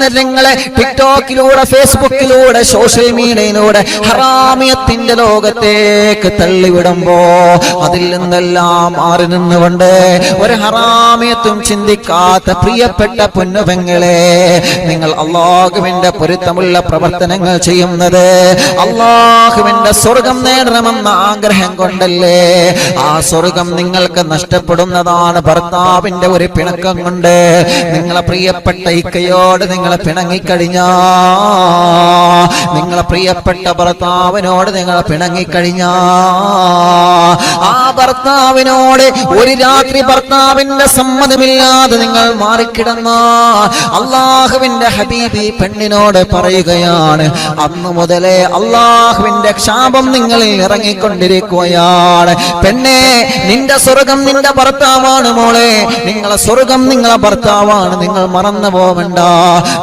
സുന്നതങ്ങളെ ടിക്ടോക്കിലൂടെ ഫേസ്ബുക്കിലൂടെ സോഷ്യൽ മീഡിയയിലൂടെ ഹറാമിയത്തിന്റെ ലോകത്തേക്ക് തള്ളിവിടുമ്പോ അതിൽ നിന്നെല്ലാം മാറി നിന്നുകൊണ്ട് ഒരു ഹറാമിയത്തും ചിന്തിക്കാത്ത പ്രിയപ്പെട്ട പൊന്നുപെങ്ങളെ, നിങ്ങൾ അല്ലാഹുവിന്റെ പൊരുത്തമുള്ള പ്രവർത്തനങ്ങൾ ചെയ്യുന്നത് അല്ലാഹുവിന്റെ സ്വർഗം നേടണമെന്ന ആഗ്രഹം കൊണ്ടല്ലേ? ആ സ്വർഗം നിങ്ങൾക്ക് നഷ്ടപ്പെടുന്നതാണ് ഭർത്താവിന്റെ ഒരു പിണക്കം കൊണ്ട്. നിങ്ങളെ പ്രിയപ്പെട്ട ഇക്കയോട് നിങ്ങൾ പിണങ്ങിക്കഴിഞ്ഞാ, നിങ്ങളെ പ്രിയപ്പെട്ട ഭർത്താവിനോട് നിങ്ങൾ പിണങ്ങിക്കഴിഞ്ഞാ, ആ ഭർത്താവിനോട് ഒരു രാത്രി ഭർത്താവിന്റെ സമ്മതമില്ലാതെ നിങ്ങൾ മാറിക്കിടന്ന അല്ലാഹുവിന്റെ ഹബീബി പെണ്ണിനോട് പറയുകയാണ്, അന്നു മുതലേ അല്ലാഹുവിന്റെ ശാപം നിങ്ങളിൽ ഇറങ്ങിക്കൊണ്ടിരിക്കുകയാണ്. പെണ്ണെ, നിന്റെ സ്വർഗം നിന്റെ ഭർത്താവാണ് മോളെ, നിങ്ങളെ സ്വർഗം നിങ്ങളെ ഭർത്താവാണ്, നിങ്ങൾ മറന്നു പോവണ്ട.